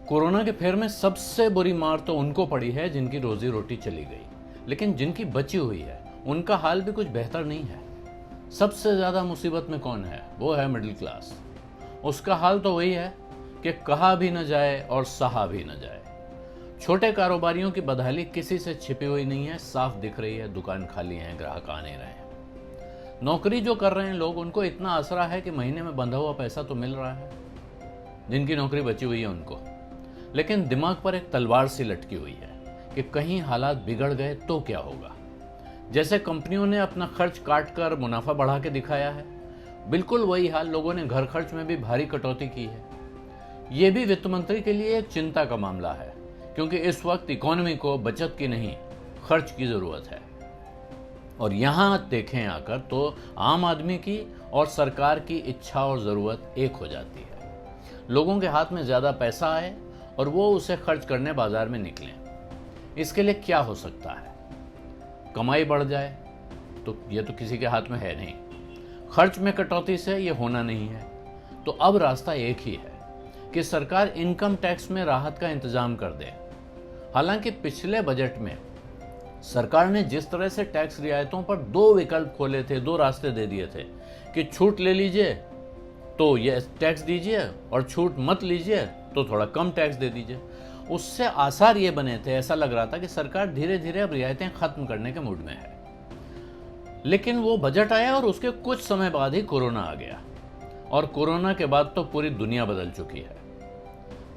Corona के फेर में सबसे बुरी मार तो उनको पड़ी है जिनकी रोजी रोटी चली गई, लेकिन जिनकी बची हुई है उनका हाल भी कुछ बेहतर नहीं है। सबसे ज्यादा मुसीबत में कौन है? वो है मिडिल क्लास। उसका हाल तो वही है कि कहा भी न जाए और सहा भी न जाए। छोटे कारोबारियों की बदहाली किसी से छिपी हुई नहीं है, साफ दिख रही है। दुकान खाली है, ग्राहक आ नहीं रहे हैं। नौकरी जो कर रहे हैं लोग, उनको इतना आसरा है कि महीने में बंधा हुआ पैसा तो मिल रहा है, जिनकी नौकरी बची हुई है उनको। लेकिन दिमाग पर एक तलवार सी लटकी हुई है कि कहीं हालात बिगड़ गए तो क्या होगा। जैसे कंपनियों ने अपना खर्च काट कर मुनाफा बढ़ा के दिखाया है, बिल्कुल वही हाल लोगों ने घर खर्च में भी भारी कटौती की है। ये भी वित्त मंत्री के लिए एक चिंता का मामला है, क्योंकि इस वक्त इकोनॉमी को बचत की नहीं, खर्च की जरूरत है। और यहां देखें आकर तो आम आदमी की और सरकार की इच्छा और जरूरत एक हो जाती है। लोगों के हाथ में ज्यादा पैसा आए और वो उसे खर्च करने बाजार में निकलें। इसके लिए क्या हो सकता है? कमाई बढ़ जाए, तो ये तो किसी के हाथ में है नहीं। खर्च में कटौती से ये होना नहीं है। तो अब रास्ता एक ही है कि सरकार इनकम टैक्स में राहत का इंतजाम कर दे। हालांकि पिछले बजट में सरकार ने जिस तरह से टैक्स रियायतों पर दो विकल्प खोले थे, दो रास्ते दे दिए थे कि छूट ले लीजिए तो ये टैक्स दीजिए और छूट मत लीजिए तो थोड़ा कम टैक्स दे दीजिए। उससे आसार ये बने थे, ऐसा लग रहा था कि सरकार धीरे धीरे अब रियायतें खत्म करने के मूड में है। लेकिन वो बजट आया और उसके कुछ समय बाद ही कोरोना आ गया, और कोरोना के बाद तो पूरी दुनिया बदल चुकी है।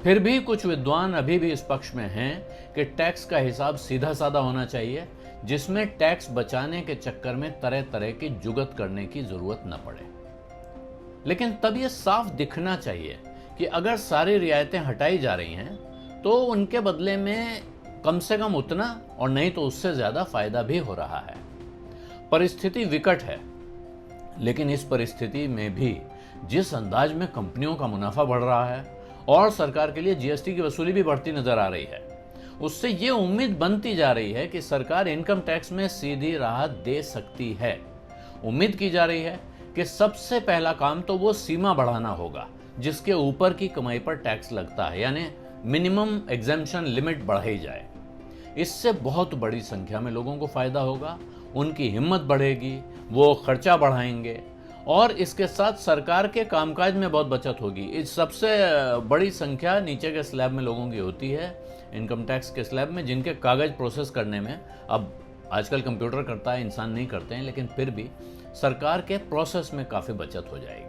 फिर भी कुछ विद्वान अभी भी इस पक्ष में हैं कि टैक्स का हिसाब सीधा साधा होना चाहिए, जिसमें टैक्स बचाने के चक्कर में तरह तरह की जुगत करने की जरूरत न पड़े। लेकिन तब यह साफ दिखना चाहिए कि अगर सारी रियायतें हटाई जा रही हैं तो उनके बदले में कम से कम उतना और नहीं तो उससे ज्यादा फायदा भी हो रहा है। परिस्थिति विकट है, लेकिन इस परिस्थिति में भी जिस अंदाज में कंपनियों का मुनाफा बढ़ रहा है और सरकार के लिए जीएसटी की वसूली भी बढ़ती नजर आ रही है, उससे ये उम्मीद बनती जा रही है कि सरकार इनकम टैक्स में सीधी राहत दे सकती है। उम्मीद की जा रही है कि सबसे पहला काम तो वो सीमा बढ़ाना होगा जिसके ऊपर की कमाई पर टैक्स लगता है, यानी मिनिमम एग्जेम्पशन लिमिट बढ़ाई जाए। इससे बहुत बड़ी संख्या में लोगों को फायदा होगा, उनकी हिम्मत बढ़ेगी, वो खर्चा बढ़ाएंगे और इसके साथ सरकार के कामकाज में बहुत बचत होगी। इस सबसे बड़ी संख्या नीचे के स्लैब में लोगों की होती है, इनकम टैक्स के स्लैब में, जिनके कागज प्रोसेस करने में अब आजकल कंप्यूटर करता है, इंसान नहीं करते हैं, लेकिन फिर भी सरकार के प्रोसेस में काफ़ी बचत हो जाएगी।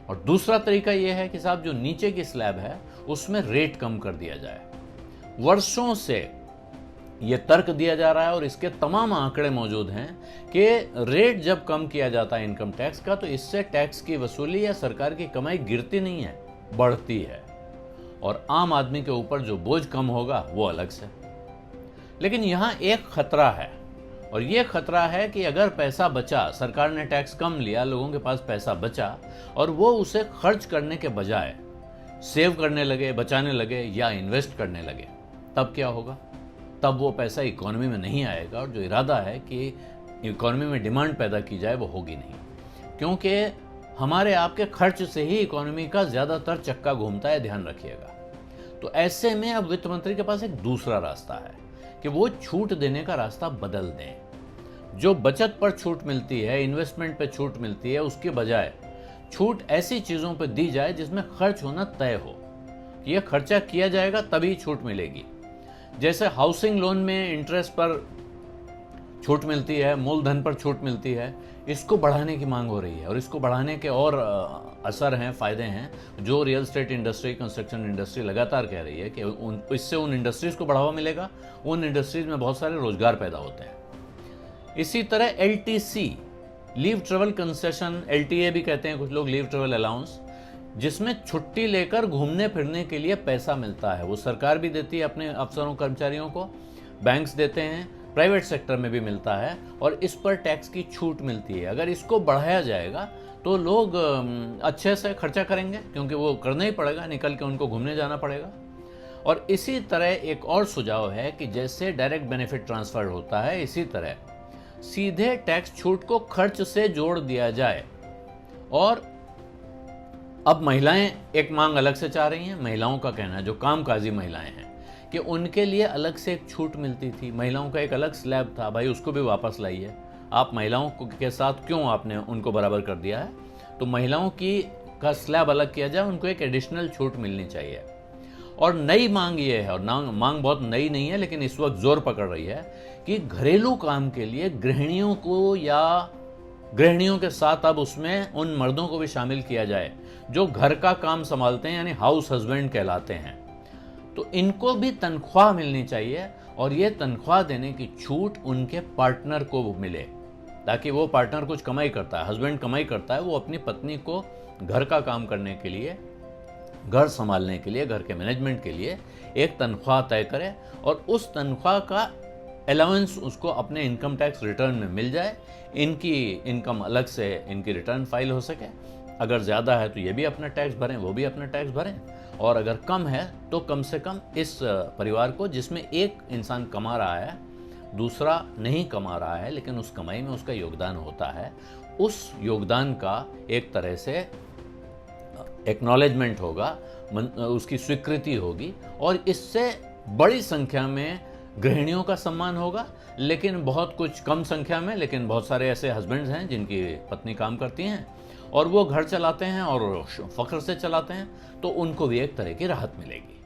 और दूसरा तरीका यह है कि साहब जो नीचे की स्लैब है उसमें रेट कम कर दिया जाए। वर्षों से यह तर्क दिया जा रहा है और इसके तमाम आंकड़े मौजूद हैं कि रेट जब कम किया जाता है इनकम टैक्स का, तो इससे टैक्स की वसूली या सरकार की कमाई गिरती नहीं है, बढ़ती है, और आम आदमी के ऊपर जो बोझ कम होगा वो अलग से। लेकिन यहां एक खतरा है, और ये खतरा है कि अगर पैसा बचा, सरकार ने टैक्स कम लिया, लोगों के पास पैसा बचा और वो उसे खर्च करने के बजाय सेव करने लगे, बचाने लगे या इन्वेस्ट करने लगे, तब क्या होगा? तब वो पैसा इकोनॉमी में नहीं आएगा और जो इरादा है कि इकोनॉमी में डिमांड पैदा की जाए वो होगी नहीं, क्योंकि हमारे आपके खर्च से ही इकोनॉमी का ज़्यादातर चक्का घूमता है, ध्यान रखिएगा। तो ऐसे में अब वित्त मंत्री के पास एक दूसरा रास्ता है कि वो छूट देने का रास्ता बदल दें। जो बचत पर छूट मिलती है, इन्वेस्टमेंट पे छूट मिलती है, उसके बजाय छूट ऐसी चीज़ों पे दी जाए जिसमें खर्च होना तय हो कि यह खर्चा किया जाएगा तभी छूट मिलेगी। जैसे हाउसिंग लोन में इंटरेस्ट पर छूट मिलती है, मूलधन पर छूट मिलती है, इसको बढ़ाने की मांग हो रही है और इसको बढ़ाने के और असर हैं, फायदे हैं, जो real estate industry, construction industry लगातार कह रही है कि इससे उन इंडस्ट्रीज को बढ़ावा मिलेगा, उन इंडस्ट्रीज में बहुत सारे रोजगार पैदा होते हैं। इसी तरह LTC, leave travel concession, LTA भी कहते हैं कुछ लोग, लीव ट्रेवल अलाउंस, जिसमें छुट्टी लेकर घूमने फिरने के लिए पैसा मिलता है, वो सरकार भी देती है अपने अफसरों कर्मचारियों को, बैंक्स देते हैं, प्राइवेट सेक्टर में भी मिलता है, और इस पर टैक्स की छूट मिलती है। अगर इसको बढ़ाया जाएगा तो लोग अच्छे से खर्चा करेंगे, क्योंकि वो करना ही पड़ेगा, निकल के उनको घूमने जाना पड़ेगा। और इसी तरह एक और सुझाव है कि जैसे डायरेक्ट बेनिफिट ट्रांसफर होता है, इसी तरह सीधे टैक्स छूट को खर्च से जोड़ दिया जाए और अब महिलाएं एक मांग अलग से चाह रही हैं। महिलाओं का कहना है, जो कामकाजी महिलाएं हैं, कि उनके लिए अलग से एक छूट मिलती थी, महिलाओं का एक अलग स्लैब था, भाई उसको भी वापस लाइए। आप महिलाओं के साथ क्यों आपने उनको बराबर कर दिया है? तो महिलाओं की का स्लैब अलग किया जाए, उनको एक एडिशनल छूट मिलनी चाहिए। और नई मांग ये है, और मांग बहुत नई नहीं है लेकिन इस वक्त जोर पकड़ रही है, कि घरेलू काम के लिए गृहिणियों को या गृहिणियों के साथ अब उसमें उन मर्दों को भी शामिल किया जाए जो घर का काम संभालते हैं, यानी हाउस हस्बैंड कहलाते हैं। तो इनको भी तनख्वाह मिलनी चाहिए, और ये तनख्वाह देने की छूट उनके पार्टनर को मिले, ताकि वो पार्टनर कुछ कमाई करता है, हस्बैंड कमाई करता है, वो अपनी पत्नी को घर का काम करने के लिए, घर संभालने के लिए, घर के मैनेजमेंट के लिए एक तनख्वाह तय करे, और उस तनख्वाह का अलाउंस उसको अपने इनकम टैक्स रिटर्न में मिल जाए। इनकी इनकम अलग से इनकी रिटर्न फाइल हो सके। अगर ज़्यादा है तो ये भी अपना टैक्स भरें, वो भी अपना टैक्स भरें, और अगर कम है तो कम से कम इस परिवार को, जिसमें एक इंसान कमा रहा है, दूसरा नहीं कमा रहा है लेकिन उस कमाई में उसका योगदान होता है, उस योगदान का एक तरह से एक्नॉलेजमेंट होगा, उसकी स्वीकृति होगी, और इससे बड़ी संख्या में गृहिणियों का सम्मान होगा। लेकिन बहुत कुछ कम संख्या में, लेकिन बहुत सारे ऐसे हस्बैंड्स हैं जिनकी पत्नी काम करती हैं और वो घर चलाते हैं और फख्र से चलाते हैं, तो उनको भी एक तरह की राहत मिलेगी।